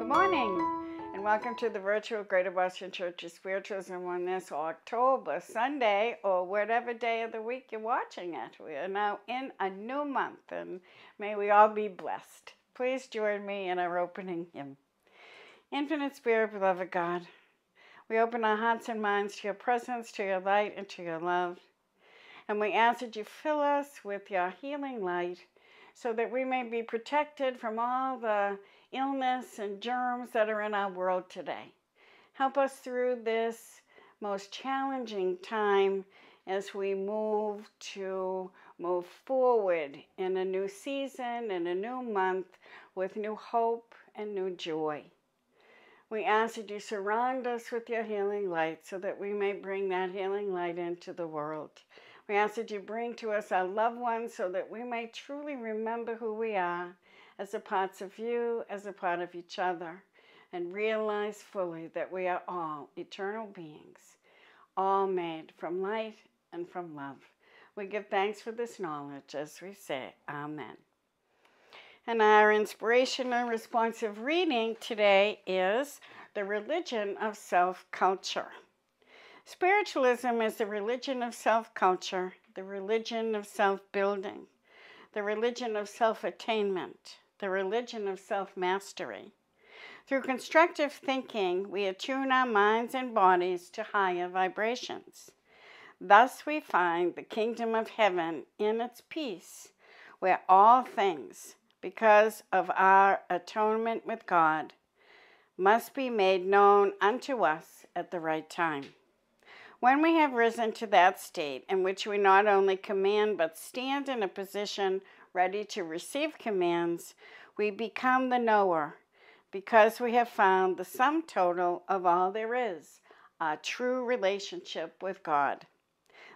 Good morning, and welcome to the virtual Greater Boston Church of Spiritualism on this October Sunday, or whatever day of the week you're watching it. We are now in a new month, and may we all be blessed. Please join me in our opening hymn. Infinite Spirit, beloved God, we open our hearts and minds to your presence, to your light, and to your love. And we ask that you fill us with your healing light so that we may be protected from all the illness and germs that are in our world today. Help us through this most challenging time as we move forward in a new season and a new month with new hope and new joy. We ask that you surround us with your healing light so that we may bring that healing light into the world. We ask that you bring to us our loved ones so that we may truly remember who we are as a part of you, as a part of each other, and realize fully that we are all eternal beings, all made from light and from love. We give thanks for this knowledge as we say, Amen. And our inspirational responsive reading today is The Religion of Self-Culture. Spiritualism is the religion of self-culture, the religion of self-building, the religion of self-attainment, the religion of self-mastery. Through constructive thinking, we attune our minds and bodies to higher vibrations. Thus we find the kingdom of heaven in its peace, where all things, because of our atonement with God, must be made known unto us at the right time. When we have risen to that state in which we not only command but stand in a position ready to receive commands, we become the knower because we have found the sum total of all there is, a true relationship with God.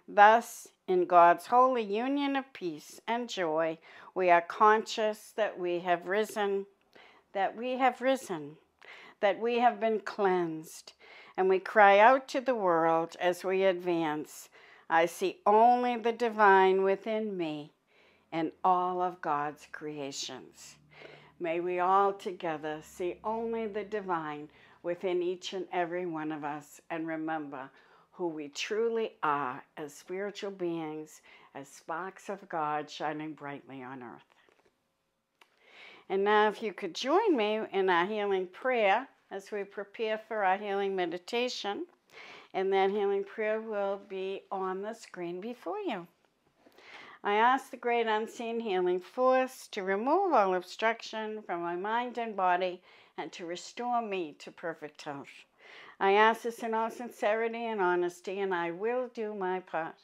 Thus, in God's holy union of peace and joy, we are conscious that we have risen, that we have been cleansed, and we cry out to the world as we advance, I see only the divine within me and all of God's creations. May we all together see only the divine within each and every one of us and remember who we truly are as spiritual beings, as sparks of God shining brightly on earth. And now if you could join me in our healing prayer as we prepare for our healing meditation, and that healing prayer will be on the screen before you. I ask the great unseen healing force to remove all obstruction from my mind and body and to restore me to perfect health. I ask this in all sincerity and honesty, and I will do my part.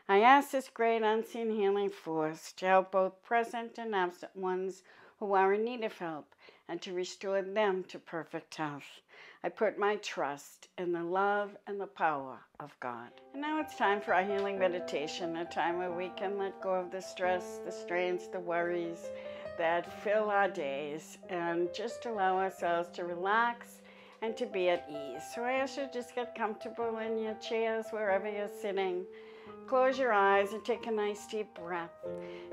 I ask this great unseen healing force to help both present and absent ones who are in need of help and to restore them to perfect health. I put my trust in the love and the power of God. And now it's time for our healing meditation, a time where we can let go of the stress, the strains, the worries that fill our days and just allow ourselves to relax and to be at ease. So I ask you to just get comfortable in your chairs, wherever you're sitting. Close your eyes and take a nice deep breath.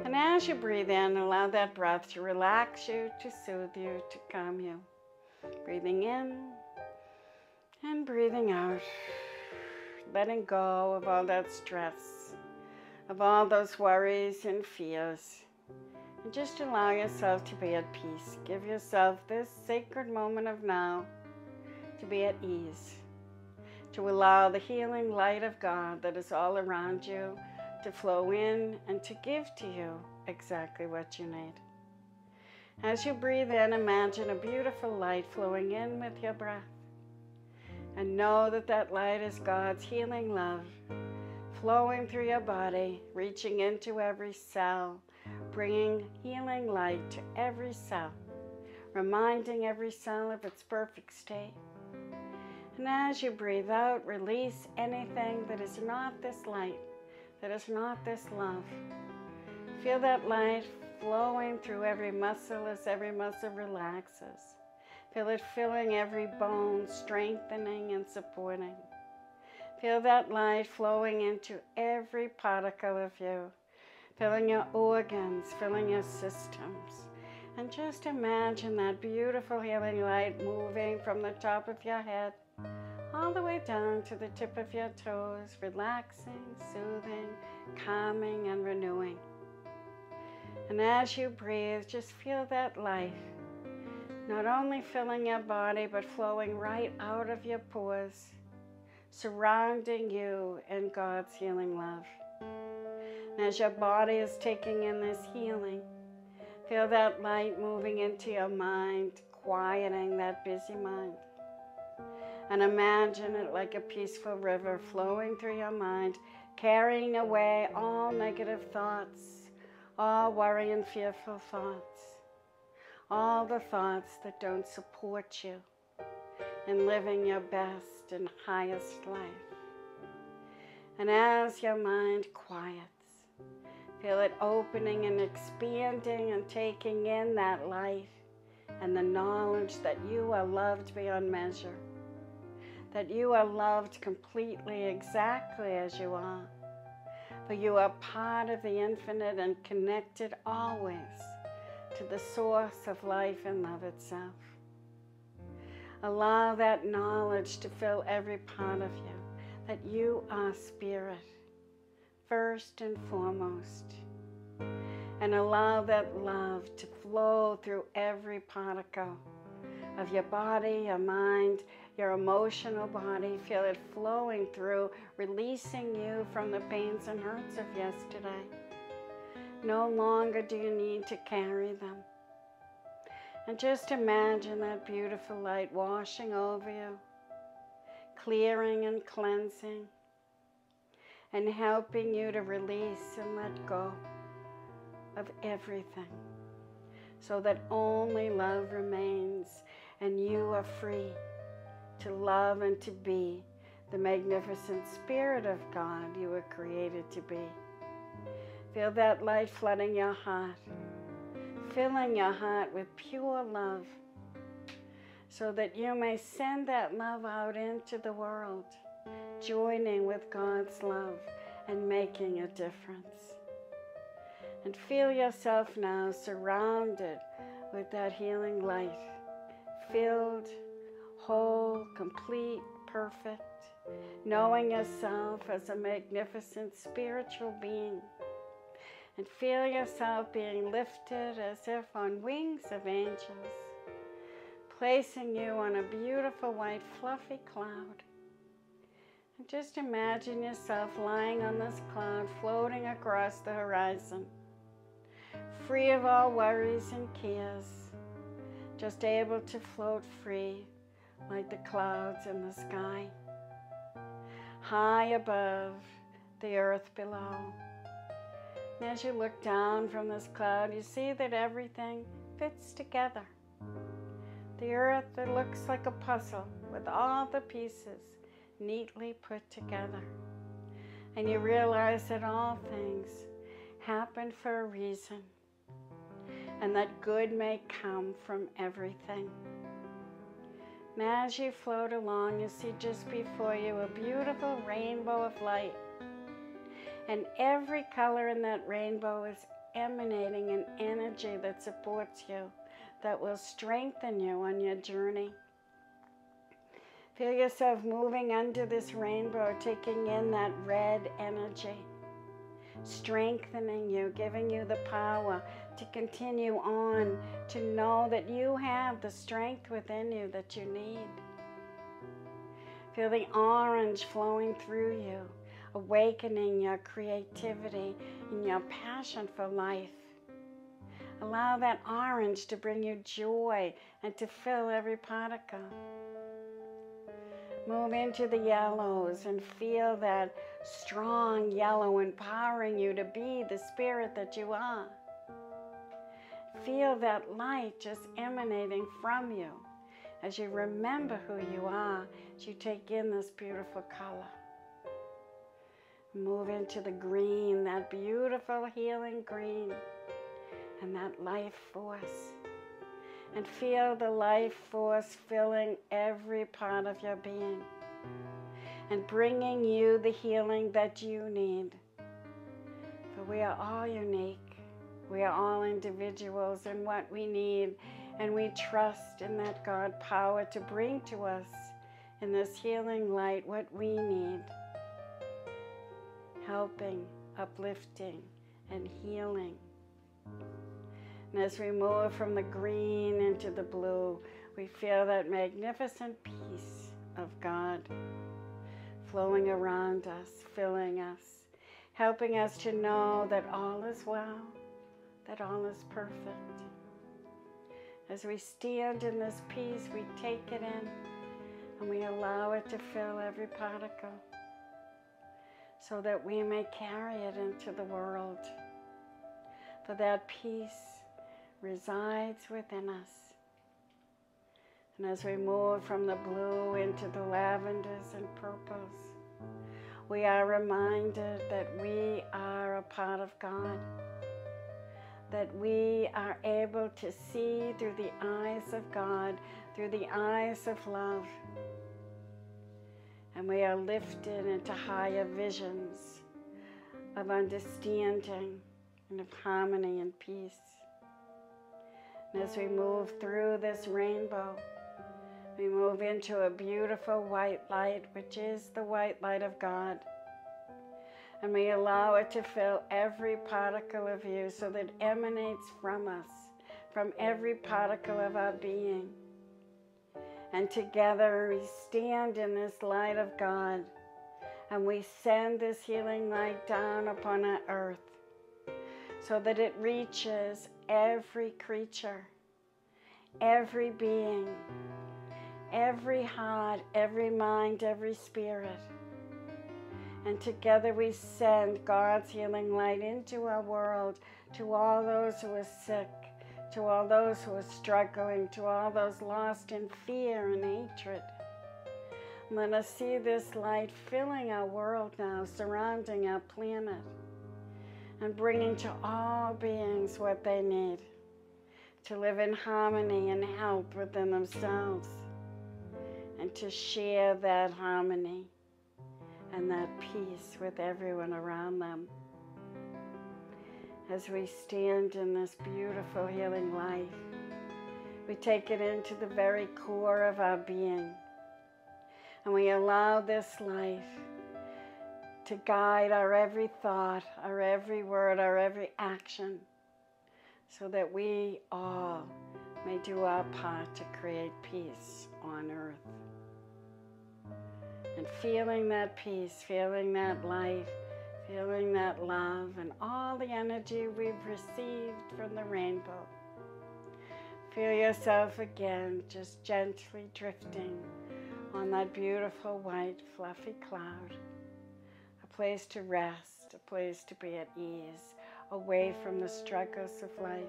And as you breathe in, allow that breath to relax you, to soothe you, to calm you. Breathing in and breathing out. Letting go of all that stress, of all those worries and fears. And just allow yourself to be at peace. Give yourself this sacred moment of now to be at ease. To allow the healing light of God that is all around you to flow in and to give to you exactly what you need. As you breathe in, imagine a beautiful light flowing in with your breath. And know that that light is God's healing love, flowing through your body, reaching into every cell, bringing healing light to every cell, reminding every cell of its perfect state. And as you breathe out, release anything that is not this light, that is not this love. Feel that light flowing through every muscle as every muscle relaxes. Feel it filling every bone, strengthening and supporting. Feel that light flowing into every particle of you, filling your organs, filling your systems. And just imagine that beautiful healing light moving from the top of your head all the way down to the tip of your toes, relaxing, soothing, calming, and renewing. And as you breathe, just feel that light not only filling your body, but flowing right out of your pores, surrounding you in God's healing love. And as your body is taking in this healing, feel that light moving into your mind, quieting that busy mind. And imagine it like a peaceful river flowing through your mind, carrying away all negative thoughts, all worry and fearful thoughts, all the thoughts that don't support you in living your best and highest life. And as your mind quiets, feel it opening and expanding and taking in that light and the knowledge that you are loved beyond measure, that you are loved completely exactly as you are, for you are part of the infinite and connected always to the source of life and love itself. Allow that knowledge to fill every part of you, that you are spirit, first and foremost. And allow that love to flow through every particle of your body, your mind, your emotional body. Feel it flowing through, releasing you from the pains and hurts of yesterday. No longer do you need to carry them. And just imagine that beautiful light washing over you, clearing and cleansing, and helping you to release and let go of everything, so that only love remains and you are free to love and to be the magnificent spirit of God you were created to be. Feel that light flooding your heart, filling your heart with pure love, so that you may send that love out into the world, joining with God's love and making a difference. And feel yourself now surrounded with that healing light, filled, whole, complete, perfect, knowing yourself as a magnificent spiritual being. And feel yourself being lifted as if on wings of angels, placing you on a beautiful white fluffy cloud. And just imagine yourself lying on this cloud, floating across the horizon, free of all worries and cares, just able to float free like the clouds in the sky, high above the earth below. And as you look down from this cloud, you see that everything fits together. The earth that looks like a puzzle with all the pieces neatly put together. And you realize that all things happen for a reason, and that good may come from everything. And as you float along, you see just before you a beautiful rainbow of light. And every color in that rainbow is emanating an energy that supports you, that will strengthen you on your journey. Feel yourself moving under this rainbow, taking in that red energy, strengthening you, giving you the power to continue on, to know that you have the strength within you that you need. Feel the orange flowing through you, awakening your creativity and your passion for life. Allow that orange to bring you joy and to fill every particle. Move into the yellows and feel that strong yellow empowering you to be the spirit that you are. Feel that light just emanating from you as you remember who you are, as you take in this beautiful color. Move into the green, that beautiful healing green, and that life force. And feel the life force filling every part of your being and bringing you the healing that you need. For we are all unique. We are all individuals in what we need, and we trust in that God power to bring to us in this healing light what we need. Helping, uplifting, and healing. And as we move from the green into the blue, we feel that magnificent peace of God flowing around us, filling us, helping us to know that all is well, that all is perfect. As we stand in this peace, we take it in and we allow it to fill every particle so that we may carry it into the world. For that peace resides within us. And as we move from the blue into the lavenders and purples, we are reminded that we are a part of God, that we are able to see through the eyes of God, through the eyes of love. And we are lifted into higher visions of understanding and of harmony and peace. And as we move through this rainbow, we move into a beautiful white light, which is the white light of God. And we allow it to fill every particle of you so that it emanates from us, from every particle of our being. And together we stand in this light of God, and we send this healing light down upon our earth so that it reaches every creature, every being, every heart, every mind, every spirit. And together we send God's healing light into our world, to all those who are sick, to all those who are struggling, to all those lost in fear and hatred. Let us see this light filling our world now, surrounding our planet, and bringing to all beings what they need to live in harmony and help within themselves, and to share that harmony and that peace with everyone around them. As we stand in this beautiful healing light, we take it into the very core of our being, and we allow this light to guide our every thought, our every word, our every action, so that we all may do our part to create peace on earth. And feeling that peace, feeling that light, feeling that love, and all the energy we've received from the rainbow. Feel yourself again, just gently drifting on that beautiful white fluffy cloud. A place to rest, a place to be at ease, away from the struggles of life.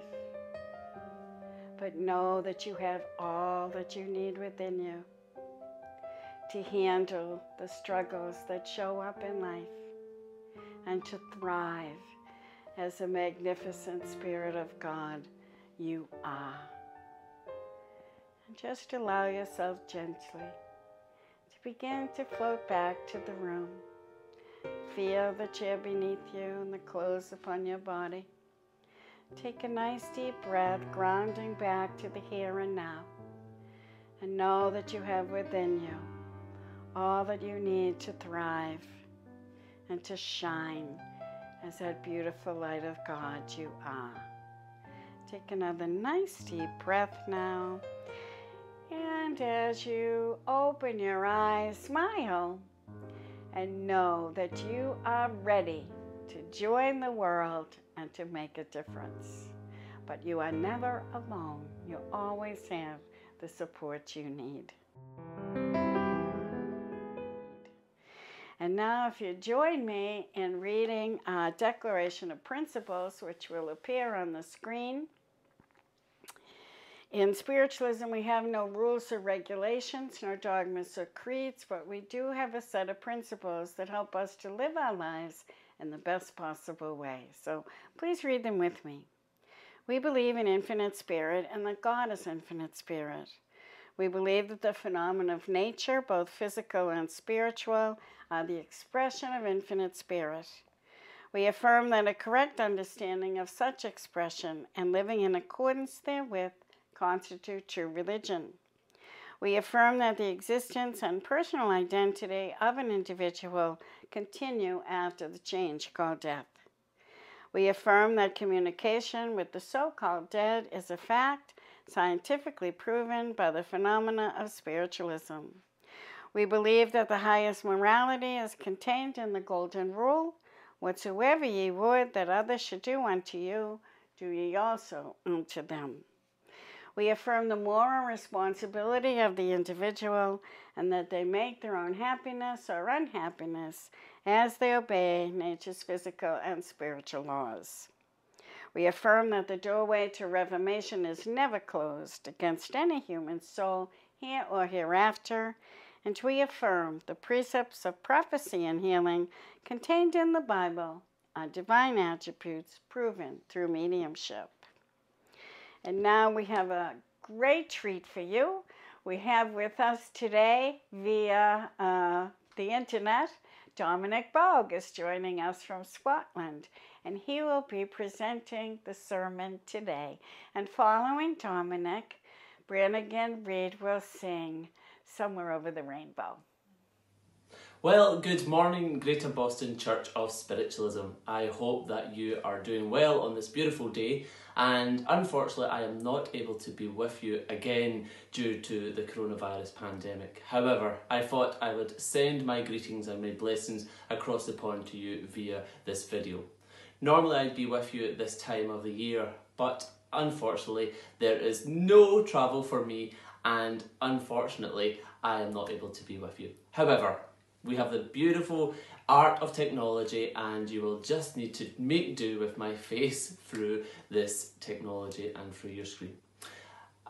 But know that you have all that you need within you to handle the struggles that show up in life and to thrive as a magnificent Spirit of God you are. And just allow yourself gently to begin to float back to the room. Feel the chair beneath you and the clothes upon your body. Take a nice deep breath, grounding back to the here and now. And know that you have within you all that you need to thrive and to shine as that beautiful light of God you are. Take another nice deep breath now. And as you open your eyes, smile and know that you are ready to join the world and to make a difference. But you are never alone. You always have the support you need. And now if you join me in reading a Declaration of Principles, which will appear on the screen. In spiritualism, we have no rules or regulations, nor dogmas or creeds, but we do have a set of principles that help us to live our lives in the best possible way. So please read them with me. We believe in infinite spirit and that God is infinite spirit. We believe that the phenomena of nature, both physical and spiritual, are the expression of infinite spirit. We affirm that a correct understanding of such expression and living in accordance therewith constitute true religion. We affirm that the existence and personal identity of an individual continue after the change called death. We affirm that communication with the so-called dead is a fact scientifically proven by the phenomena of spiritualism. We believe that the highest morality is contained in the golden rule, whatsoever ye would that others should do unto you, do ye also unto them. We affirm the moral responsibility of the individual and that they make their own happiness or unhappiness as they obey nature's physical and spiritual laws. We affirm that the doorway to reformation is never closed against any human soul here or hereafter, and we affirm the precepts of prophecy and healing contained in the Bible are divine attributes proven through mediumship. And now we have a great treat for you. We have with us today via the internet, Dominic Boag is joining us from Scotland, and he will be presenting the sermon today. And following Dominic, Branigan Reed will sing Somewhere Over the Rainbow. Well, good morning, Greater Boston Church of Spiritualism. I hope that you are doing well on this beautiful day, and unfortunately I am not able to be with you again due to the coronavirus pandemic. However, I thought I would send my greetings and my blessings across the pond to you via this video. Normally I'd be with you at this time of the year, but unfortunately there is no travel for me, and unfortunately I am not able to be with you. However, we have the beautiful art of technology, and you will just need to make do with my face through this technology and through your screen.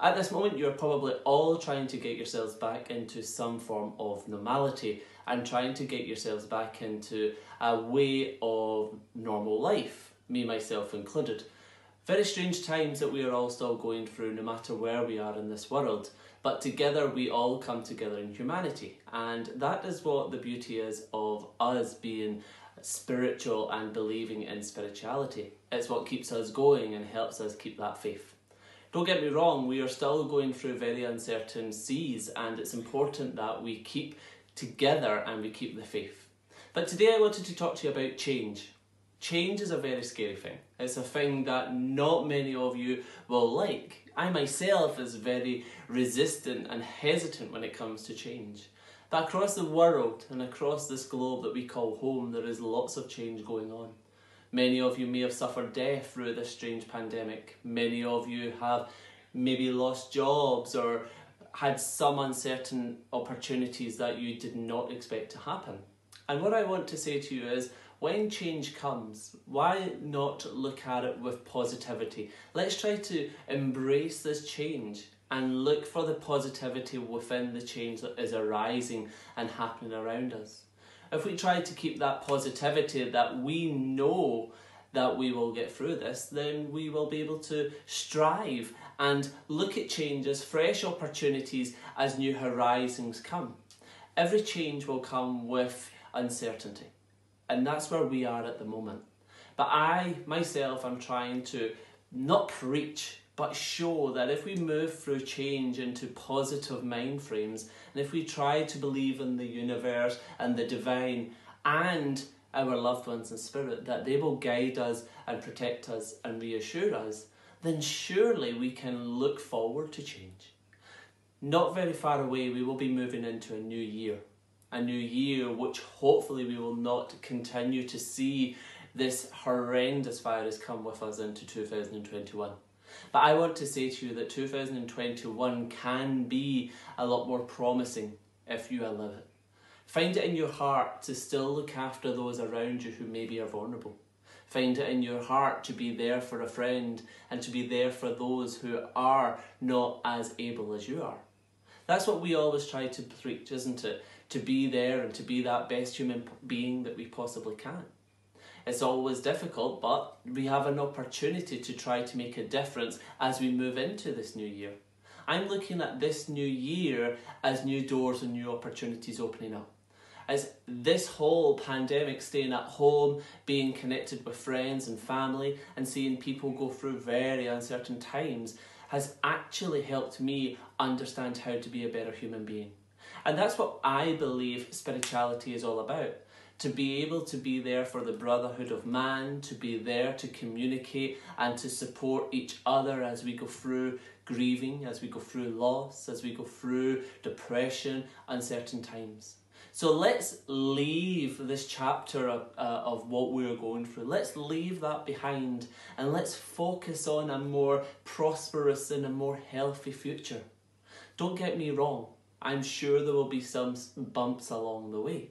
At this moment, you're probably all trying to get yourselves back into some form of normality and trying to get yourselves back into a way of normal life, me, myself included. Very strange times that we are all still going through, no matter where we are in this world. But together we all come together in humanity, and that is what the beauty is of us being spiritual and believing in spirituality. It's what keeps us going and helps us keep that faith. Don't get me wrong, we are still going through very uncertain seas, and it's important that we keep together and we keep the faith. But today I wanted to talk to you about change. Change is a very scary thing. It's a thing that not many of you will like. I myself is very resistant and hesitant when it comes to change. But across the world and across this globe that we call home, there is lots of change going on. Many of you may have suffered death through this strange pandemic. Many of you have maybe lost jobs or had some uncertain opportunities that you did not expect to happen. And what I want to say to you is, when change comes, why not look at it with positivity? Let's try to embrace this change and look for the positivity within the change that is arising and happening around us. If we try to keep that positivity that we know that we will get through this, then we will be able to strive and look at change as fresh opportunities as new horizons come. Every change will come with uncertainty. And that's where we are at the moment. But I, myself, am trying to not preach, but show that if we move through change into positive mind frames, and if we try to believe in the universe and the divine and our loved ones in spirit, that they will guide us and protect us and reassure us, then surely we can look forward to change. Not very far away, we will be moving into a new year. A new year which hopefully we will not continue to see this horrendous virus come with us into 2021. But I want to say to you that 2021 can be a lot more promising if you allow it. Find it in your heart to still look after those around you who maybe are vulnerable. Find it in your heart to be there for a friend and to be there for those who are not as able as you are. That's what we always try to preach, isn't it? To be there and to be that best human being that we possibly can. It's always difficult, but we have an opportunity to try to make a difference as we move into this new year. I'm looking at this new year as new doors and new opportunities opening up. as this whole pandemic, staying at home, being connected with friends and family, and seeing people go through very uncertain times has actually helped me understand how to be a better human being. And that's what I believe spirituality is all about. To be able to be there for the brotherhood of man, to be there to communicate and to support each other as we go through grieving, as we go through loss, as we go through depression, uncertain times. So let's leave this chapter of what we're going through. Let's leave that behind and let's focus on a more prosperous and a more healthy future. Don't get me wrong, I'm sure there will be some bumps along the way.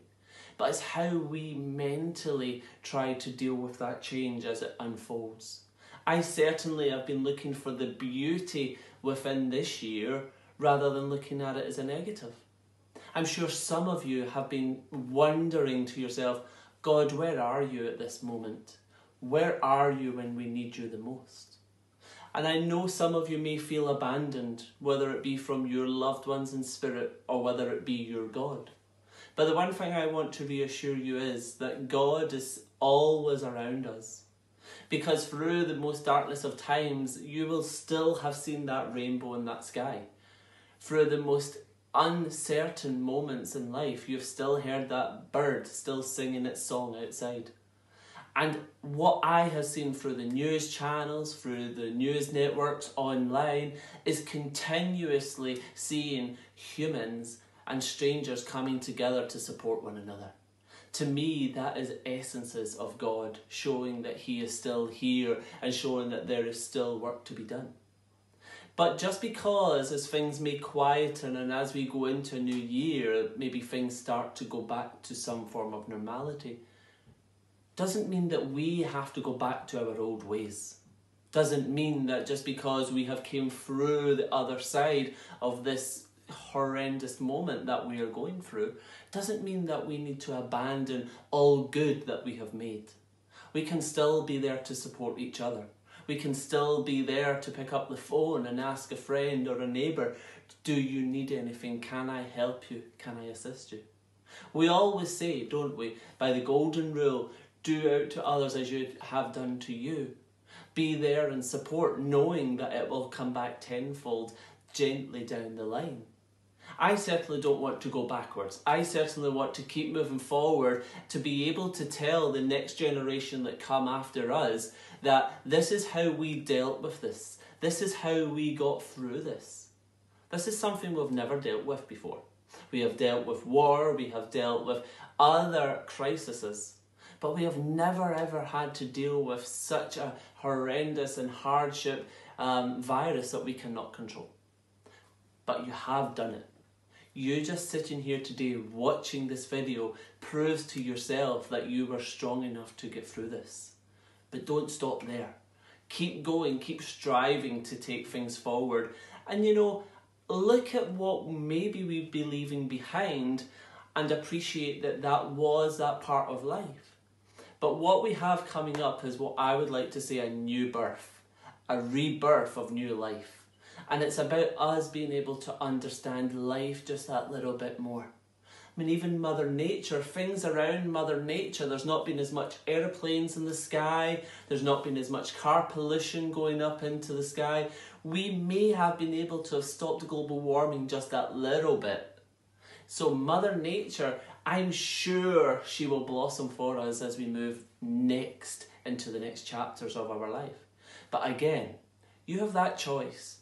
But it's how we mentally try to deal with that change as it unfolds. I certainly have been looking for the beauty within this year rather than looking at it as a negative. I'm sure some of you have been wondering to yourself, God, where are you at this moment? Where are you when we need you the most? And I know some of you may feel abandoned, whether it be from your loved ones in spirit or whether it be your God. But the one thing I want to reassure you is that God is always around us. Because through the most darkness of times, you will still have seen that rainbow in that sky. Through the most uncertain moments in life, you've still heard that bird still singing its song outside. And what I have seen through the news channels, through the news networks online, is continuously seeing humans and strangers coming together to support one another. To me, that is essences of God, showing that He is still here and showing that there is still work to be done. But just because as things may quieten and as we go into a new year, maybe things start to go back to some form of normality, doesn't mean that we have to go back to our old ways. Doesn't mean that just because we have came through the other side of this horrendous moment that we are going through, doesn't mean that we need to abandon all good that we have made. We can still be there to support each other. We can still be there to pick up the phone and ask a friend or a neighbour, do you need anything? Can I help you? Can I assist you? We always say, don't we, by the golden rule, do out to others as you have done to you. Be there and support, knowing that it will come back tenfold gently down the line. I certainly don't want to go backwards. I certainly want to keep moving forward to be able to tell the next generation that come after us that this is how we dealt with this. This is how we got through this. This is something we've never dealt with before. We have dealt with war, we have dealt with other crises, but we have never ever had to deal with such a horrendous and hardship virus that we cannot control. But you have done it. You just sitting here today watching this video proves to yourself that you were strong enough to get through this. But don't stop there. Keep going, keep striving to take things forward. And look at what maybe we'd be leaving behind and appreciate that that was that part of life. But what we have coming up is what I would like to say a new birth, a rebirth of new life. And it's about us being able to understand life just that little bit more. I mean, even Mother Nature, things around Mother Nature, there's not been as much airplanes in the sky, there's not been as much car pollution going up into the sky. We may have been able to have stopped global warming just that little bit. So Mother Nature, I'm sure she will blossom for us as we move next into the next chapters of our life. But again, you have that choice.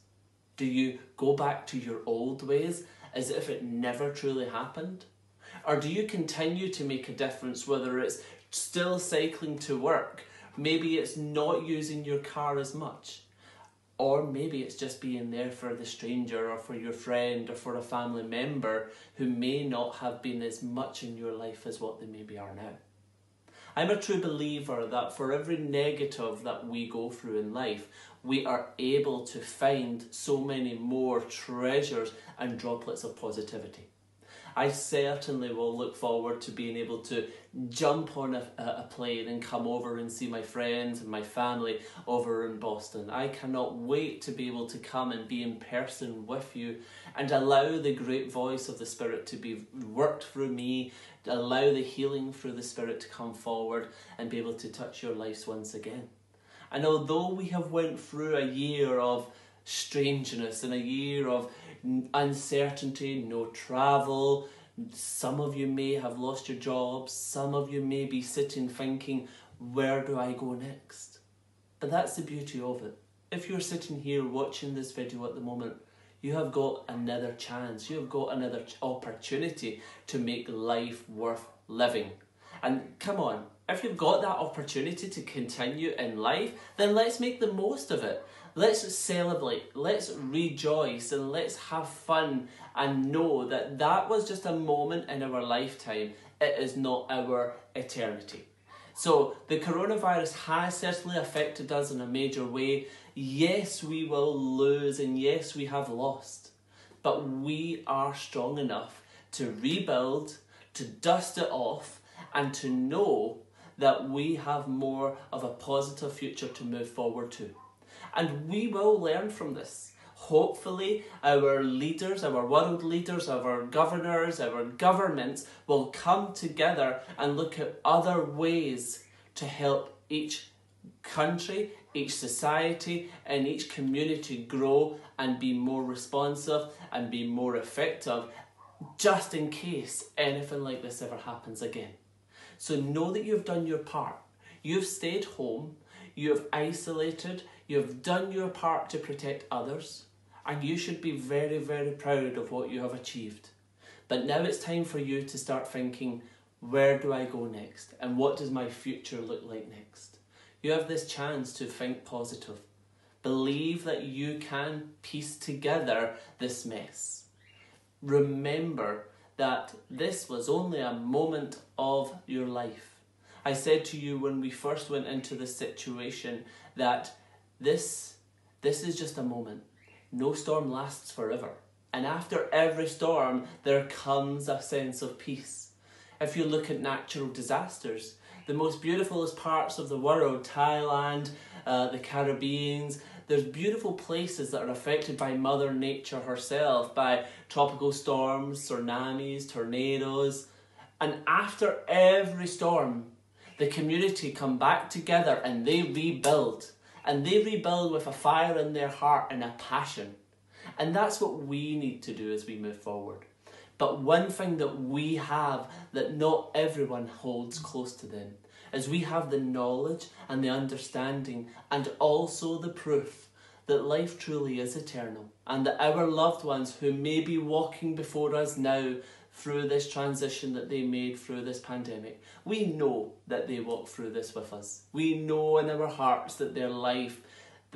Do you go back to your old ways as if it never truly happened? Or do you continue to make a difference, whether it's still cycling to work, maybe it's not using your car as much, or maybe it's just being there for the stranger or for your friend or for a family member who may not have been as much in your life as what they maybe are now. I'm a true believer that for every negative that we go through in life, we are able to find so many more treasures and droplets of positivity. I certainly will look forward to being able to jump on a plane and come over and see my friends and my family over in Boston. I cannot wait to be able to come and be in person with you and allow the great voice of the Spirit to be worked through me, allow the healing through the Spirit to come forward and be able to touch your lives once again. And although we have went through a year of strangeness and a year of uncertainty, no travel, some of you may have lost your jobs, some of you may be sitting thinking, where do I go next? But that's the beauty of it. If you're sitting here watching this video at the moment, you have got another chance, you have got another opportunity to make life worth living. And come on, if you've got that opportunity to continue in life, then let's make the most of it. Let's celebrate, let's rejoice, and let's have fun and know that that was just a moment in our lifetime. It is not our eternity. So the coronavirus has certainly affected us in a major way. Yes, we will lose, and yes, we have lost. But we are strong enough to rebuild, to dust it off, and to know that we have more of a positive future to move forward to. And we will learn from this. Hopefully our leaders, our world leaders, our governors, our governments will come together and look at other ways to help each country, each society and each community grow and be more responsive and be more effective, just in case anything like this ever happens again. So know that you've done your part. You've stayed home, you've isolated, you've done your part to protect others, and you should be very, very proud of what you have achieved. But now it's time for you to start thinking, where do I go next? And what does my future look like next? You have this chance to think positive. Believe that you can piece together this mess. Remember that this was only a moment of your life. I said to you when we first went into this situation that this is just a moment. No storm lasts forever. And after every storm, there comes a sense of peace. If you look at natural disasters, the most beautiful parts of the world, Thailand, the Caribbeans, there's beautiful places that are affected by Mother Nature herself, by tropical storms, tsunamis, tornadoes. And after every storm, the community come back together and they rebuild. And they rebuild with a fire in their heart and a passion. And that's what we need to do as we move forward. But one thing that we have that not everyone holds close to them is we have the knowledge and the understanding and also the proof that life truly is eternal and that our loved ones who may be walking before us now through this transition that they made through this pandemic, we know that they walk through this with us. We know in our hearts that their life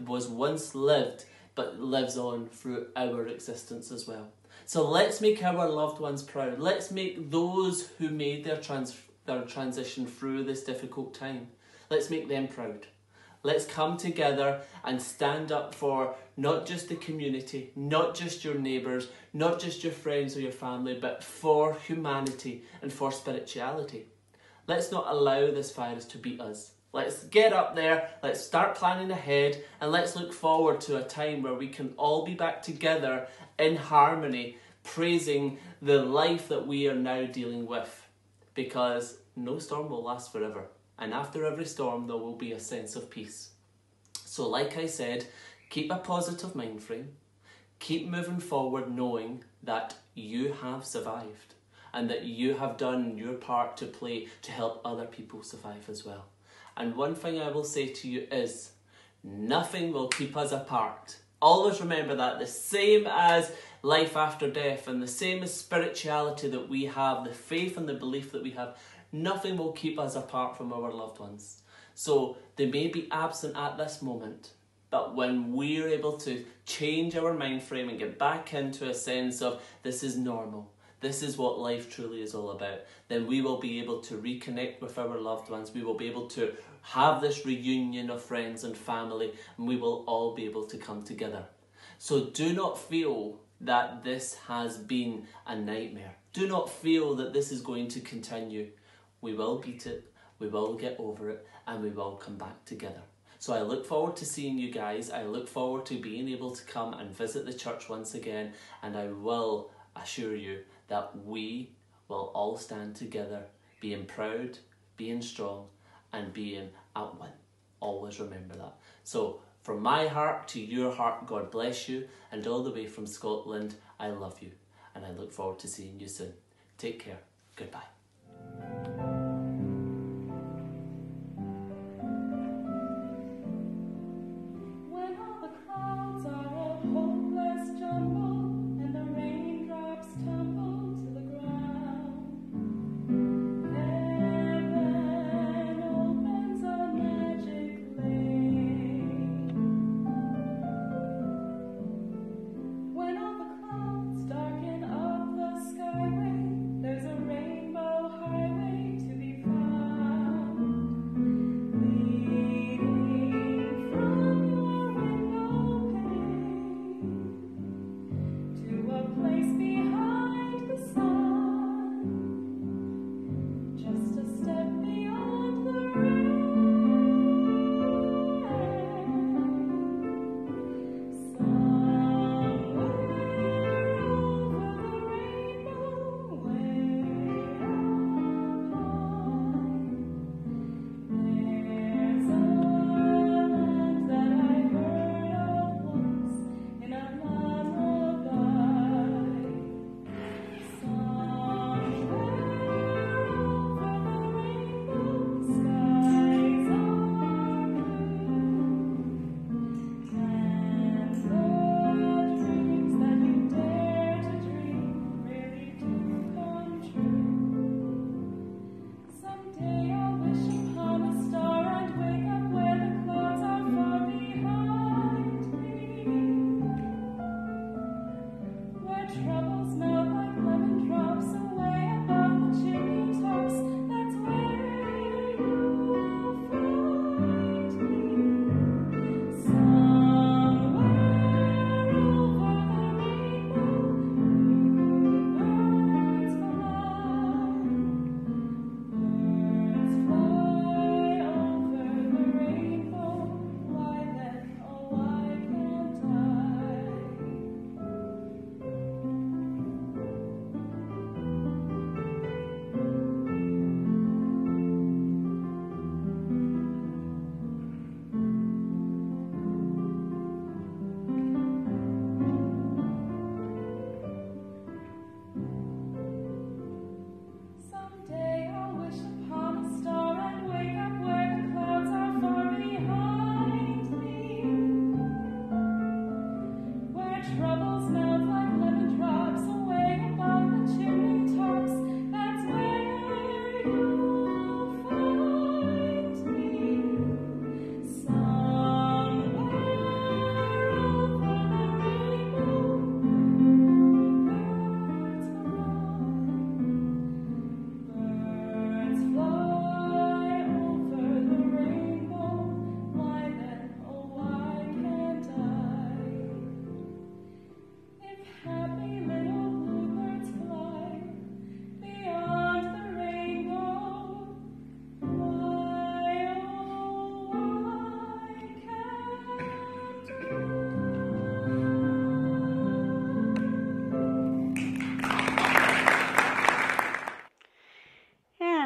was once lived but lives on through our existence as well. So let's make our loved ones proud. Let's make those who made their transition through this difficult time, let's make them proud. Let's come together and stand up for not just the community, not just your neighbours, not just your friends or your family, but for humanity and for spirituality. Let's not allow this virus to beat us. Let's get up there, let's start planning ahead, and let's look forward to a time where we can all be back together in harmony, praising the life that we are now dealing with. Because no storm will last forever. And after every storm, there will be a sense of peace. So like I said, keep a positive mind frame. Keep moving forward knowing that you have survived and that you have done your part to play to help other people survive as well. And one thing I will say to you is, nothing will keep us apart. Always remember that. The same as life after death and the same as spirituality that we have, the faith and the belief that we have, nothing will keep us apart from our loved ones. So they may be absent at this moment, but when we're able to change our mind frame and get back into a sense of this is normal, this is what life truly is all about, then we will be able to reconnect with our loved ones. We will be able to have this reunion of friends and family, and we will all be able to come together. So do not feel that this has been a nightmare. Do not feel that this is going to continue. We will beat it, we will get over it, and we will come back together. So I look forward to seeing you guys. I look forward to being able to come and visit the church once again, and I will assure you that we will all stand together, being proud, being strong, and being at one. Always remember that. So from my heart to your heart, God bless you, and all the way from Scotland, I love you, and I look forward to seeing you soon. Take care. Goodbye.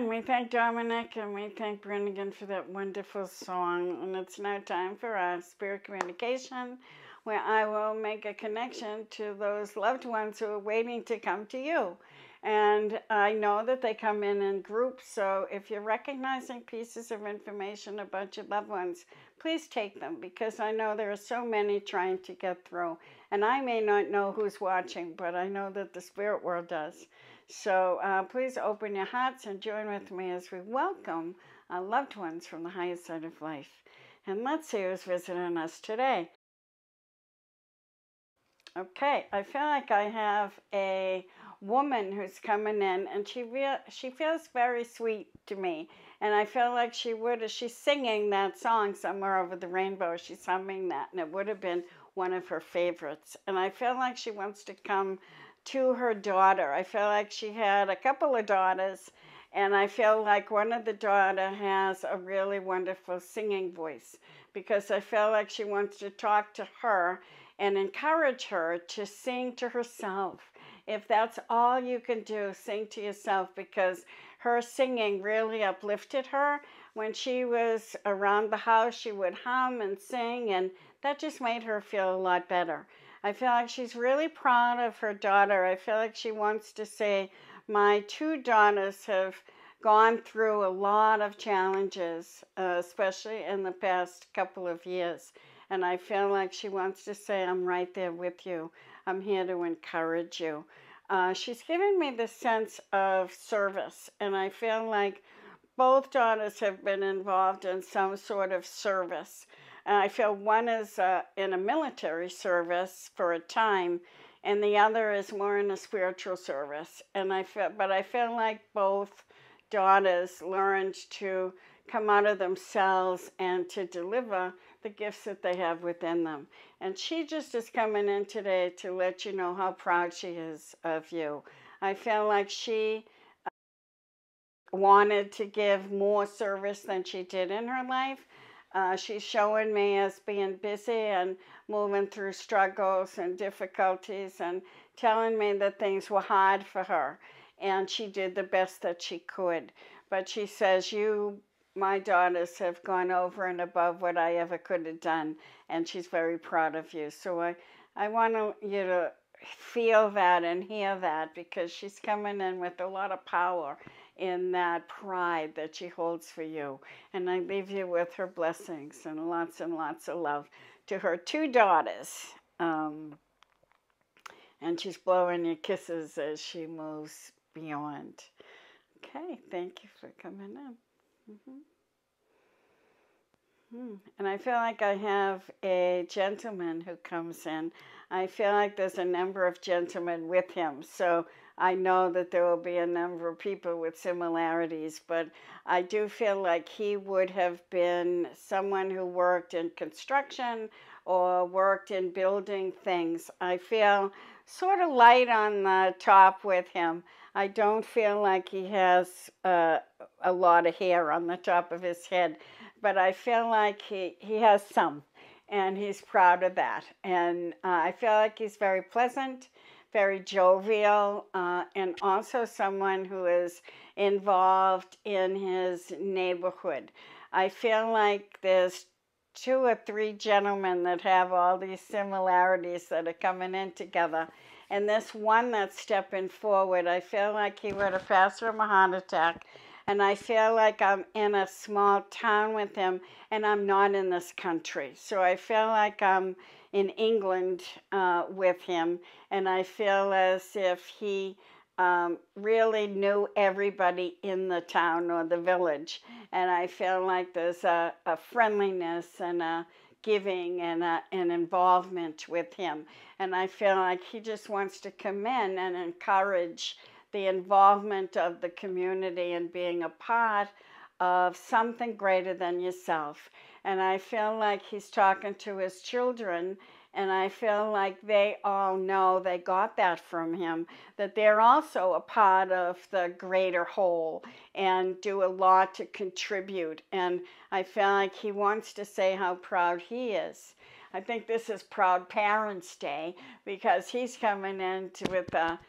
We thank Dominic and we thank Branigan for that wonderful song. And it's now time for our spirit communication, where I will make a connection to those loved ones who are waiting to come to you. And I know that they come in groups, so if you're recognizing pieces of information about your loved ones, please take them, because I know there are so many trying to get through. And I may not know who's watching, but I know that the spirit world does. So please open your hearts and join with me as we welcome our loved ones from the highest side of life. And let's see who's visiting us today. Okay, I feel like I have a woman who's coming in, and she feels very sweet to me. And I feel like she's singing that song, Somewhere Over the Rainbow. She's humming that, and it would have been one of her favorites. And I feel like she wants to come to her daughter. I feel like she had a couple of daughters, and I feel like one of the daughters has a really wonderful singing voice, because I feel like she wants to talk to her and encourage her to sing to herself. If that's all you can do, sing to yourself, because her singing really uplifted her. When she was around the house, she would hum and sing, and that just made her feel a lot better. I feel like she's really proud of her daughter. I feel like she wants to say, my two daughters have gone through a lot of challenges, especially in the past couple of years. And I feel like she wants to say, I'm right there with you. I'm here to encourage you. She's given me the sense of service, and I feel like both daughters have been involved in some sort of service. And I feel one is in a military service for a time, and the other is more in a spiritual service. And I feel like both daughters learned to come out of themselves and to deliver the gifts that they have within them. And she just is coming in today to let you know how proud she is of you. I feel like she wanted to give more service than she did in her life. She's showing me as being busy and moving through struggles and difficulties, and telling me that things were hard for her, and she did the best that she could. But she says, my daughters have gone over and above what I ever could have done, and she's very proud of you. So I want you to feel that and hear that, because she's coming in with a lot of power in that pride that she holds for you. And I leave you with her blessings and lots of love to her two daughters. And she's blowing you kisses as she moves beyond. Okay, thank you for coming in. And I feel like I have a gentleman who comes in. I feel like there's a number of gentlemen with him, so I know that there will be a number of people with similarities, but I do feel like he would have been someone who worked in construction or worked in building things. I feel sort of light on the top with him. I don't feel like he has a lot of hair on the top of his head, but I feel like he has some, and he's proud of that. And I feel like he's very pleasant, very jovial, and also someone who is involved in his neighborhood. I feel like there's 2 or 3 gentlemen that have all these similarities that are coming in together. And this one that's stepping forward, I feel like he would have passed from a heart attack. And I feel like I'm in a small town with him, and I'm not in this country. So I feel like I'm in England with him, and I feel as if he really knew everybody in the town or the village. And I feel like there's a friendliness and a giving and an involvement with him. And I feel like he just wants to come in and encourage the involvement of the community and being a part of something greater than yourself. And I feel like he's talking to his children, and I feel like they all know they got that from him, that they're also a part of the greater whole and do a lot to contribute. And I feel like he wants to say how proud he is. I think this is Proud Parents' Day, because he's coming in with a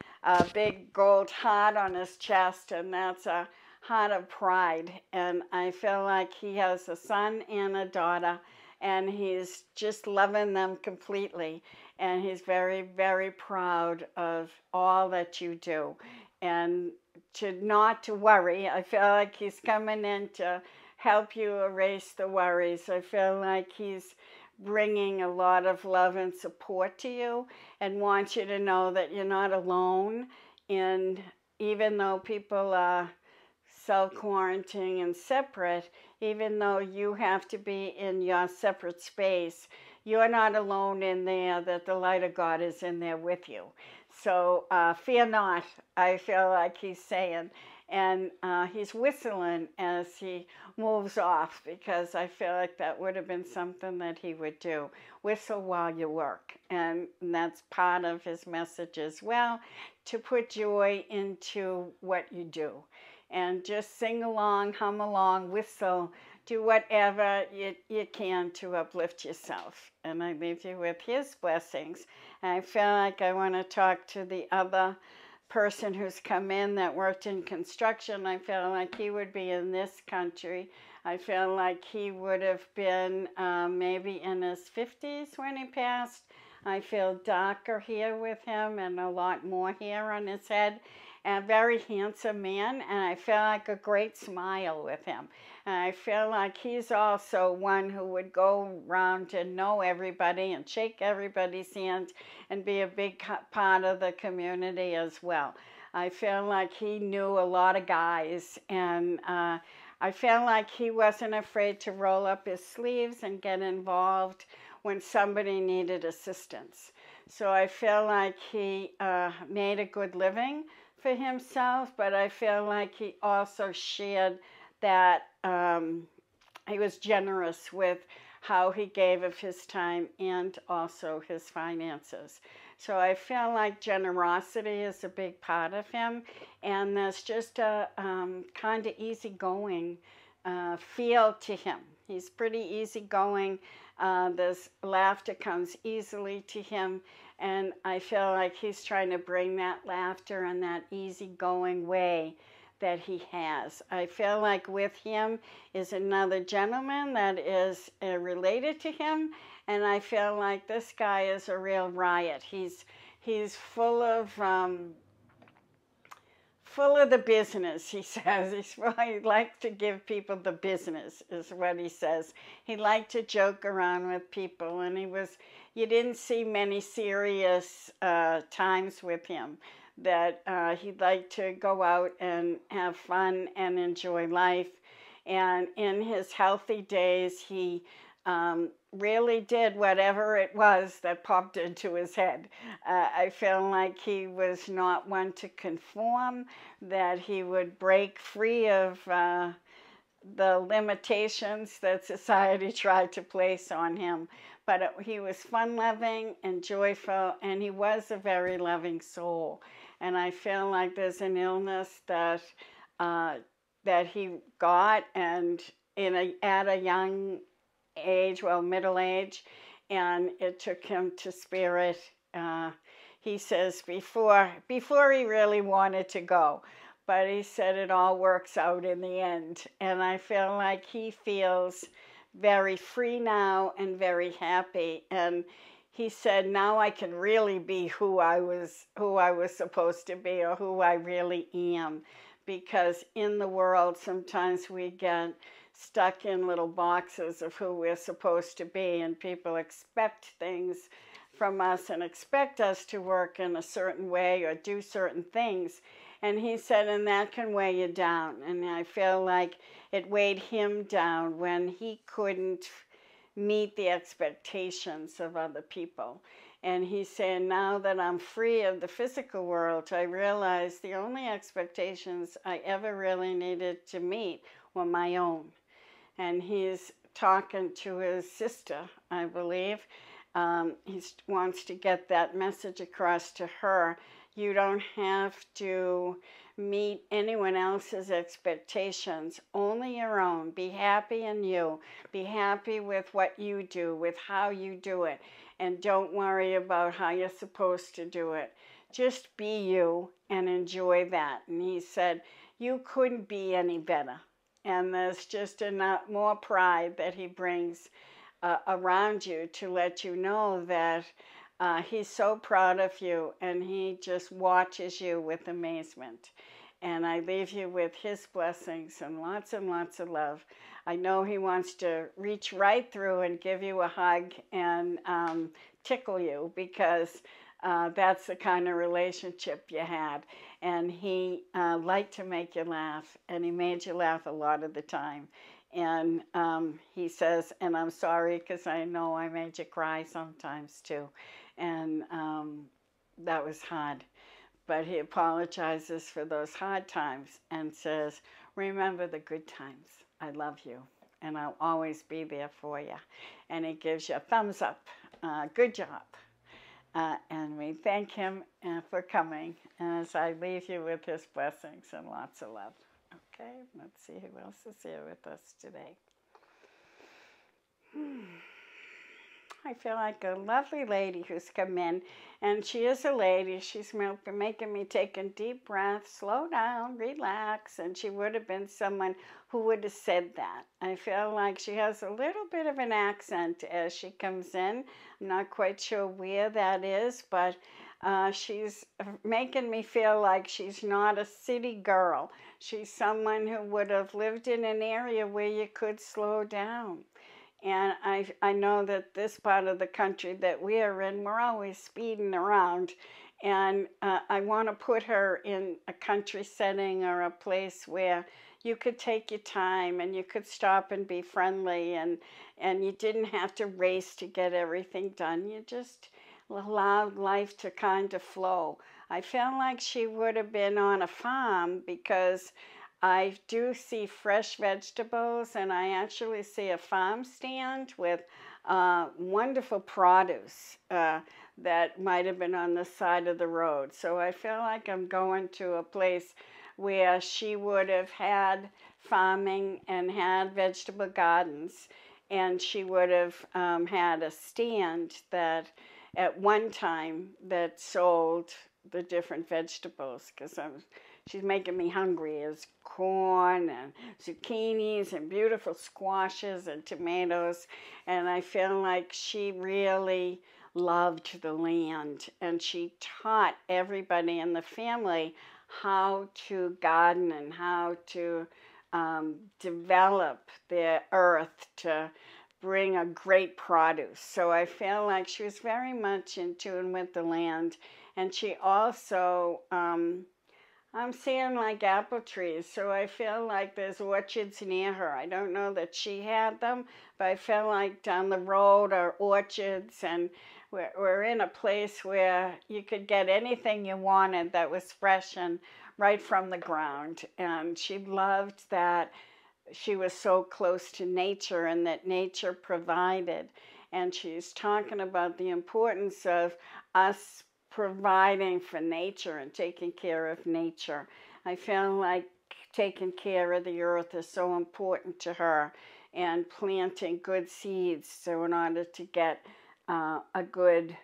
big gold heart on his chest, and that's a heart of pride. And I feel like he has a son and a daughter, and he's just loving them completely. And he's very, very proud of all that you do. And not to worry. I feel like he's coming in to help you erase the worries. I feel like he's bringing a lot of love and support to you, and wants you to know that you're not alone. And even though people are self-quarantining and separate, even though you have to be in your separate space, you're not alone in there, that the light of God is in there with you. So fear not, I feel like he's saying. And he's whistling as he moves off, because I feel like that would have been something that he would do. Whistle while you work. And that's part of his message as well, to put joy into what you do. And just sing along, hum along, whistle, do whatever you can to uplift yourself. And I leave you with his blessings. And I feel like I want to talk to the other person who's come in that worked in construction. I feel like he would be in this country. I feel like he would have been maybe in his 50s when he passed. I feel darker hair with him and a lot more hair on his head. A very handsome man, and I feel like a great smile with him. And I feel like he's also one who would go around and know everybody and shake everybody's hand and be a big part of the community as well. I feel like he knew a lot of guys, and I feel like he wasn't afraid to roll up his sleeves and get involved when somebody needed assistance. So I feel like he made a good living for himself, but I feel like he also shared that he was generous with how he gave of his time and also his finances. So I feel like generosity is a big part of him, and there's just a kind of easygoing feel to him. He's pretty easygoing. This laughter comes easily to him, and I feel like he's trying to bring that laughter and that easygoing way that he has. I feel like with him is another gentleman that is related to him, and I feel like this guy is a real riot. He's full of the business, he says. He likes to give people the business, is what he says. He liked to joke around with people, and you didn't see many serious times with him. That he liked to go out and have fun and enjoy life. And in his healthy days, he really did whatever it was that popped into his head. I feel like he was not one to conform, that he would break free of the limitations that society tried to place on him. But he was fun-loving and joyful, and he was a very loving soul. And I feel like there's an illness that he got, and at a young age, well, middle age, and it took him to spirit. He says before he really wanted to go, but he said it all works out in the end. And I feel like he feels very free now and very happy. And he said, now I can really be who I was supposed to be, or who I really am. Because in the world, sometimes we get stuck in little boxes of who we're supposed to be, and people expect things from us and expect us to work in a certain way or do certain things. And he said, and that can weigh you down. And I feel like it weighed him down when he couldn't meet the expectations of other people. And he's saying, now that I'm free of the physical world, I realize the only expectations I ever really needed to meet were my own. And he's talking to his sister, I believe. He wants to get that message across to her. You don't have to meet anyone else's expectations, only your own. Be happy in you. Be happy with what you do, with how you do it. And don't worry about how you're supposed to do it. Just be you and enjoy that. And he said, you couldn't be any better. And there's just enough more pride that he brings around you to let you know that he's so proud of you, and he just watches you with amazement. And I leave you with his blessings and lots of love. I know he wants to reach right through and give you a hug and tickle you, because that's the kind of relationship you had. And he liked to make you laugh, and he made you laugh a lot of the time. And he says, and I'm sorry because I know I made you cry sometimes too. And that was hard. But he apologizes for those hard times and says, remember the good times. I love you, and I'll always be there for you. And he gives you a thumbs up. Good job. And we thank him for coming as I leave you with his blessings and lots of love. Okay, let's see who else is here with us today. I feel like a lovely lady who's come in, and she is a lady. She's making me take a deep breath, slow down, relax, and she would have been someone who would have said that. I feel like she has a little bit of an accent as she comes in. I'm not quite sure where that is, but she's making me feel like she's not a city girl. She's someone who would have lived in an area where you could slow down. And I know that this part of the country that we are in, we're always speeding around. And I want to put her in a country setting or a place where you could take your time and you could stop and be friendly, and you didn't have to race to get everything done. You just allowed life to kind of flow. I feel like she would have been on a farm, because I do see fresh vegetables, and I actually see a farm stand with wonderful produce that might have been on the side of the road. So I feel like I'm going to a place where she would have had farming and had vegetable gardens, and she would have had a stand that at one time that sold the different vegetables, because she's making me hungry. As corn and zucchinis and beautiful squashes and tomatoes. And I feel like she really loved the land. And she taught everybody in the family how to garden and how to develop the earth to bring a great produce. So I feel like she was very much in tune with the land. And she also... I'm seeing like apple trees, so I feel like there's orchards near her. I don't know that she had them, but I feel like down the road are orchards, and we're in a place where you could get anything you wanted that was fresh and right from the ground. And she loved that she was so close to nature and that nature provided. And she's talking about the importance of us providing for nature and taking care of nature. I feel like taking care of the earth is so important to her, and planting good seeds so in order to get a good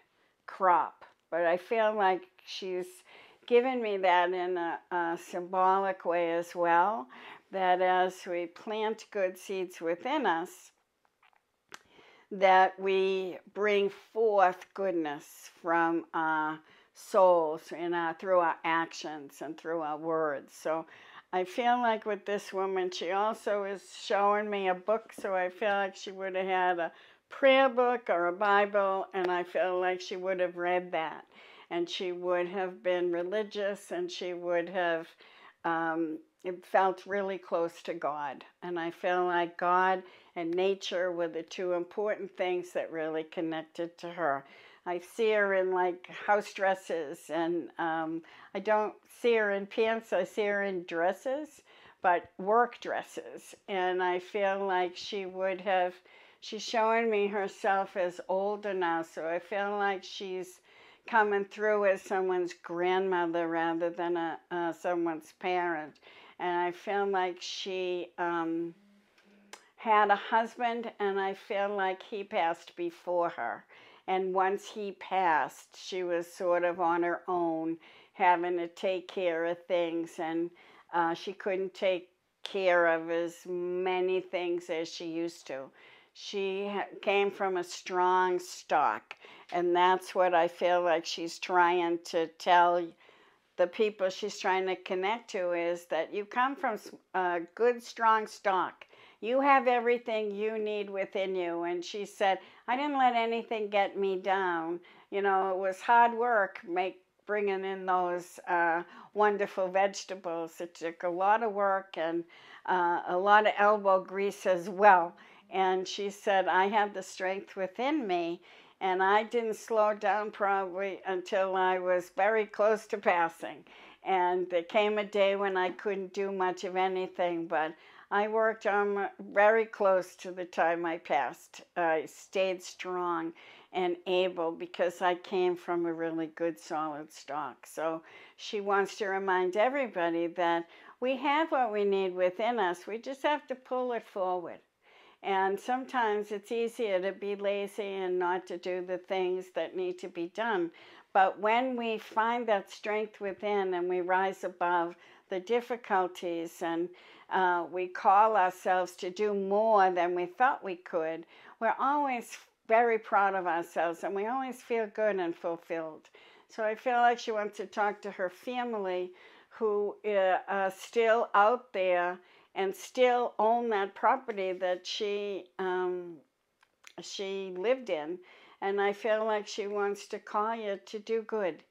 crop. But I feel like she's given me that in a symbolic way as well, that as we plant good seeds within us, that we bring forth goodness from our souls and through our actions and through our words. So I feel like with this woman, she also is showing me a book, so I feel like she would have had a prayer book or a Bible, and I feel like she would have read that, and she would have been religious, and she would have felt really close to God. And I feel like God and nature were the two important things that really connected to her. I see her in like house dresses, and I don't see her in pants, I see her in dresses, but work dresses. And I feel like she's showing me herself as older now, so I feel like she's coming through as someone's grandmother rather than someone's parent. And I feel like she had a husband, and I feel like he passed before her. And once he passed, she was sort of on her own, having to take care of things, and she couldn't take care of as many things as she used to. She came from a strong stock, and that's what I feel like she's trying to tell the people she's trying to connect to, is that you come from a good, strong stock. You have everything you need within you. And she said, I didn't let anything get me down. You know, it was hard work bringing in those wonderful vegetables. It took a lot of work and a lot of elbow grease as well. And she said, I have the strength within me, And I didn't slow down probably until I was very close to passing. And there came a day when I couldn't do much of anything, but I worked on very close to the time I passed. I stayed strong and able because I came from a really good solid stock. So she wants to remind everybody that we have what we need within us. We just have to pull it forward. And sometimes it's easier to be lazy and not to do the things that need to be done. But when we find that strength within and we rise above the difficulties and we call ourselves to do more than we thought we could, we're always very proud of ourselves and we always feel good and fulfilled. So I feel like she wants to talk to her family who are still out there and still own that property that she lived in. And I feel like she wants to call you to do good,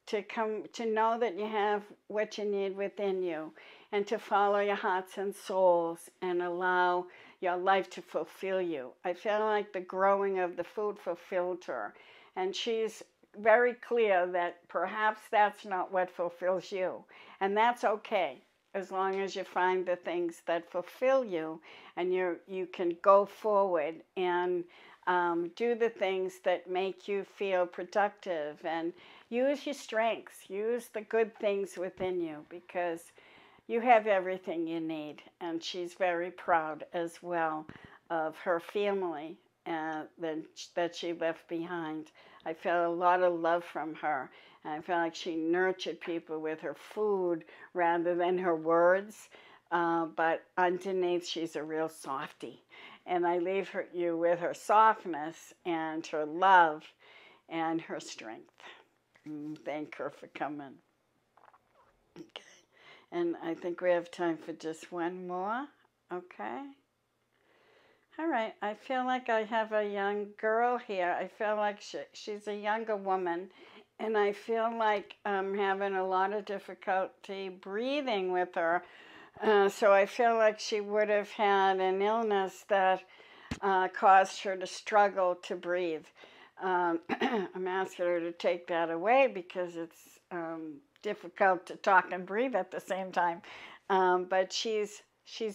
to come to know that you have what you need within you, and to follow your hearts and souls and allow your life to fulfill you. I feel like the growing of the food fulfilled her, and she's very clear that perhaps that's not what fulfills you, and that's okay. As long as you find the things that fulfill you and you can go forward and do the things that make you feel productive and use your strengths, use the good things within you because you have everything you need. And she's very proud as well of her family that she left behind. I felt a lot of love from her. And I felt like she nurtured people with her food rather than her words. But underneath, she's a real softie. And I leave you with her softness and her love and her strength. Thank her for coming. Okay. And I think we have time for just one more. Okay. All right. I feel like I have a young girl here. I feel like she's a younger woman. And I feel like I'm having a lot of difficulty breathing with her. So I feel like she would have had an illness that caused her to struggle to breathe. I'm asking her to take that away because it's difficult to talk and breathe at the same time. But she's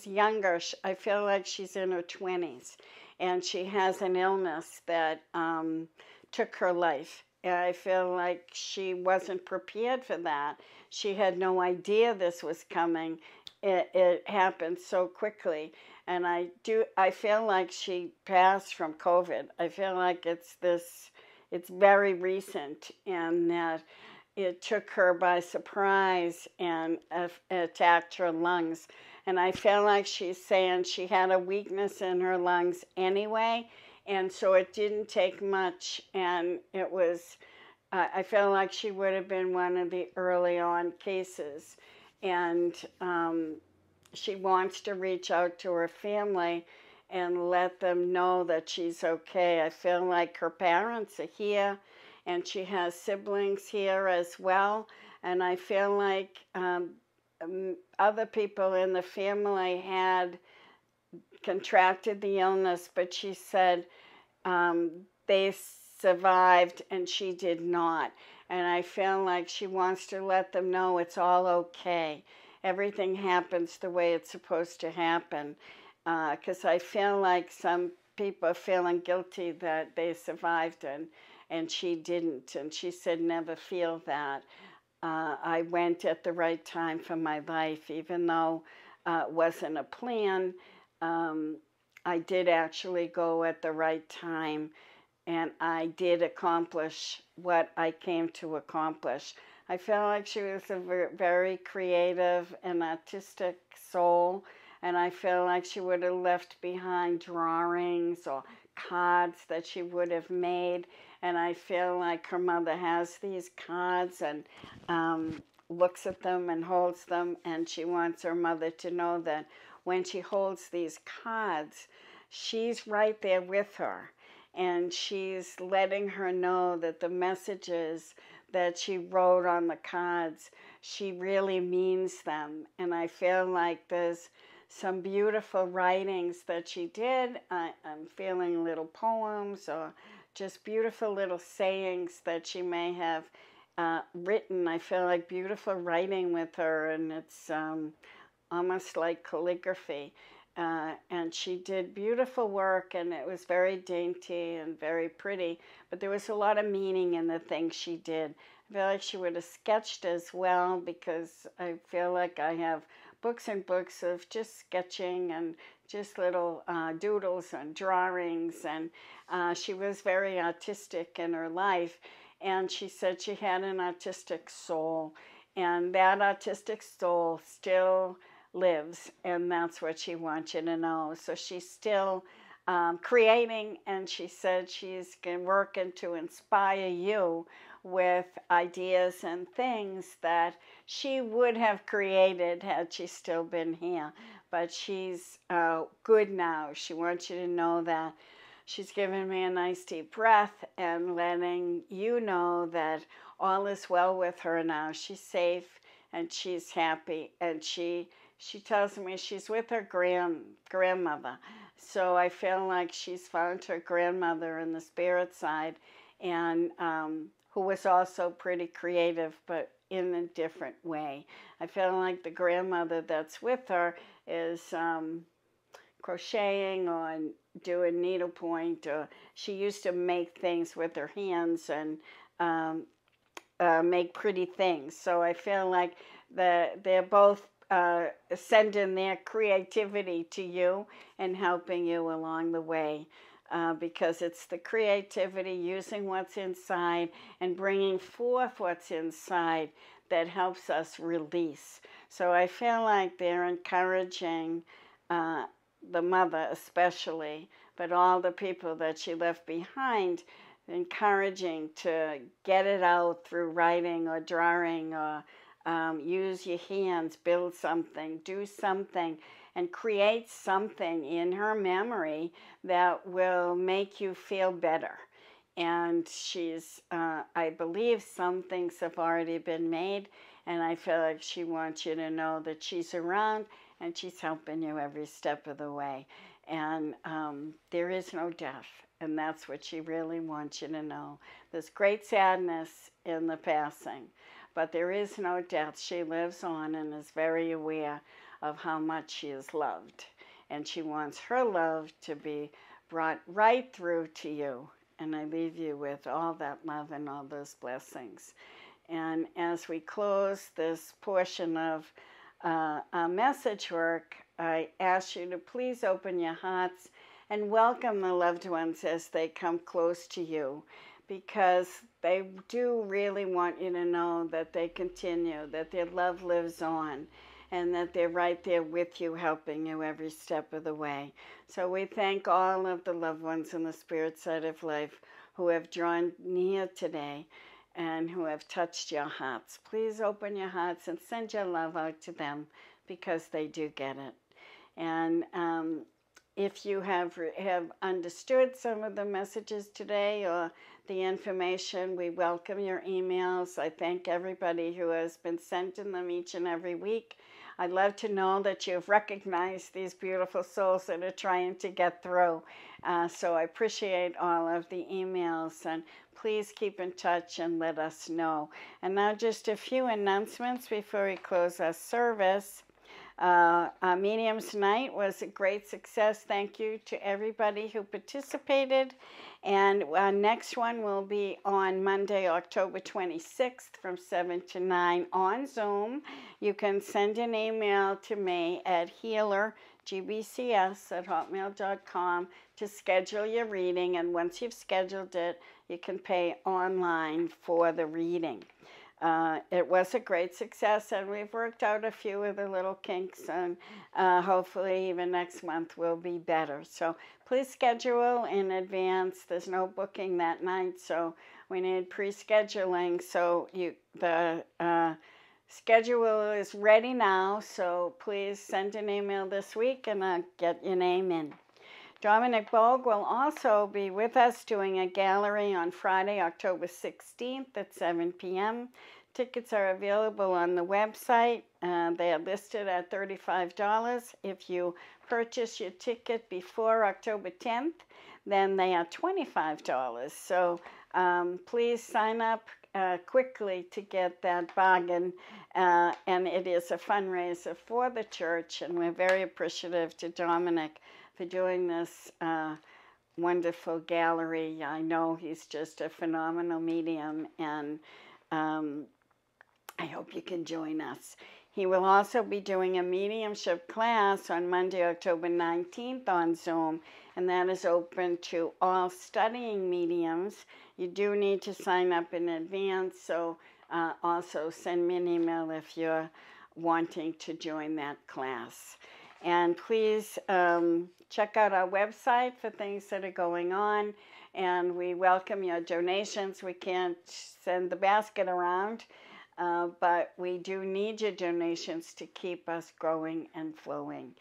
younger. I feel like she's in her 20s. And she has an illness that took her life. I feel like she wasn't prepared for that. She had no idea this was coming. It happened so quickly. And I feel like she passed from COVID. I feel like it's very recent and that it took her by surprise and attacked her lungs. And I feel like she's saying she had a weakness in her lungs anyway. And so it didn't take much, and it was, I feel like she would have been one of the early on cases. And she wants to reach out to her family and let them know that she's okay. I feel like her parents are here, and she has siblings here as well. And I feel like other people in the family had contracted the illness, but she said they survived and she did not. And I feel like she wants to let them know it's all okay. Everything happens the way it's supposed to happen. Because I feel like some people are feeling guilty that they survived and she didn't. And she said, never feel that. I went at the right time for my life, even though it wasn't a plan. I did actually go at the right time, and I did accomplish what I came to accomplish. I felt like she was a very creative and artistic soul, and I feel like she would have left behind drawings or cards that she would have made, and I feel like her mother has these cards and looks at them and holds them, and she wants her mother to know that when she holds these cards, she's right there with her, and she's letting her know that the messages that she wrote on the cards, she really means them. And I feel like there's some beautiful writings that she did. I'm feeling little poems or just beautiful little sayings that she may have written. I feel like beautiful writing with her, and it's almost like calligraphy. And she did beautiful work, and it was very dainty and very pretty, but there was a lot of meaning in the things she did. I feel like she would have sketched as well, because I feel like I have books and books of just sketching and just little doodles and drawings, and she was very artistic in her life, and she said she had an artistic soul, and that artistic soul still lives, and that's what she wants you to know. So she's still creating, and she said she's working to inspire you with ideas and things that she would have created had she still been here. But she's good now. She wants you to know that. She's giving me a nice deep breath and letting you know that all is well with her now. She's safe and she's happy, and she tells me she's with her grandmother. So I feel like she's found her grandmother in the spirit side, and who was also pretty creative, but in a different way. I feel like the grandmother that's with her is crocheting or doing needlepoint, or she used to make things with her hands and make pretty things. So I feel like they're both sending their creativity to you and helping you along the way, because it's the creativity, using what's inside and bringing forth what's inside, that helps us release. So I feel like they're encouraging the mother especially, but all the people that she left behind, encouraging to get it out through writing or drawing, or use your hands, build something, do something, and create something in her memory that will make you feel better. And she's, I believe some things have already been made, and I feel like she wants you to know that she's around and she's helping you every step of the way. And there is no death, and that's what she really wants you to know. There's great sadness in the passing, but there is no death. She lives on and is very aware of how much she is loved, and she wants her love to be brought right through to you. And I leave you with all that love and all those blessings. And as we close this portion of message work, I ask you to please open your hearts and welcome the loved ones as they come close to you, because they do really want you to know that they continue, that their love lives on, and that they're right there with you, helping you every step of the way. So we thank all of the loved ones in the spirit side of life who have drawn near today and who have touched your hearts. Please open your hearts and send your love out to them, because they do get it. And if you have understood some of the messages today or the information, we welcome your emails. I thank everybody who has been sending them each and every week. I'd love to know that you've recognized these beautiful souls that are trying to get through. So I appreciate all of the emails, and please keep in touch and let us know. And now just a few announcements before we close our service. Our Mediums Night was a great success. Thank you to everybody who participated. And our next one will be on Monday, October 26th from 7 to 9 on Zoom. You can send an email to me at healergbcs@hotmail.com to schedule your reading. And once you've scheduled it, you can pay online for the reading. It was a great success, and we've worked out a few of the little kinks, and hopefully even next month will be better. So please schedule in advance. There's no booking that night, so we need pre-scheduling. So the schedule is ready now, so please send an email this week and I'll get your name in. Dominic Boag will also be with us doing a gallery on Friday, October 16th at 7 p.m. tickets are available on the website. They are listed at $35. If you purchase your ticket before October 10th, then they are $25. So please sign up quickly to get that bargain. And it is a fundraiser for the church, and we're very appreciative to Dominic for doing this wonderful gallery. I know he's just a phenomenal medium, and I hope you can join us. He will also be doing a mediumship class on Monday, October 19th on Zoom, and that is open to all studying mediums. You do need to sign up in advance, so also send me an email if you're wanting to join that class. And please check out our website for things that are going on, and we welcome your donations. We can't send the basket around, but we do need your donations to keep us growing and flowing.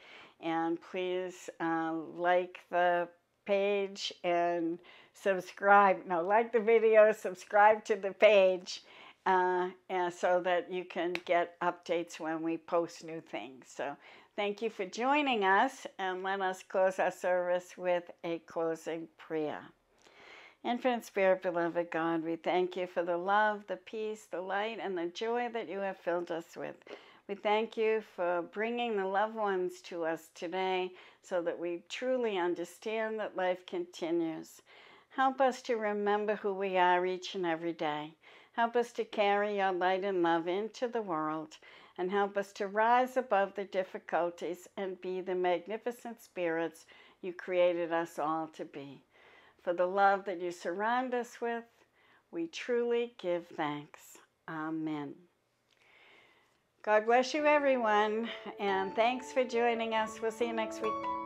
And please like the page and subscribe. No, like the video, subscribe to the page, and so that you can get updates when we post new things. So thank you for joining us, and let us close our service with a closing prayer. Infinite Spirit, beloved God, we thank you for the love, the peace, the light, and the joy that you have filled us with. We thank you for bringing the loved ones to us today so that we truly understand that life continues. Help us to remember who we are each and every day. Help us to carry your light and love into the world, and help us to rise above the difficulties and be the magnificent spirits you created us all to be. For the love that you surround us with, we truly give thanks. Amen. God bless you, everyone, and thanks for joining us. We'll see you next week.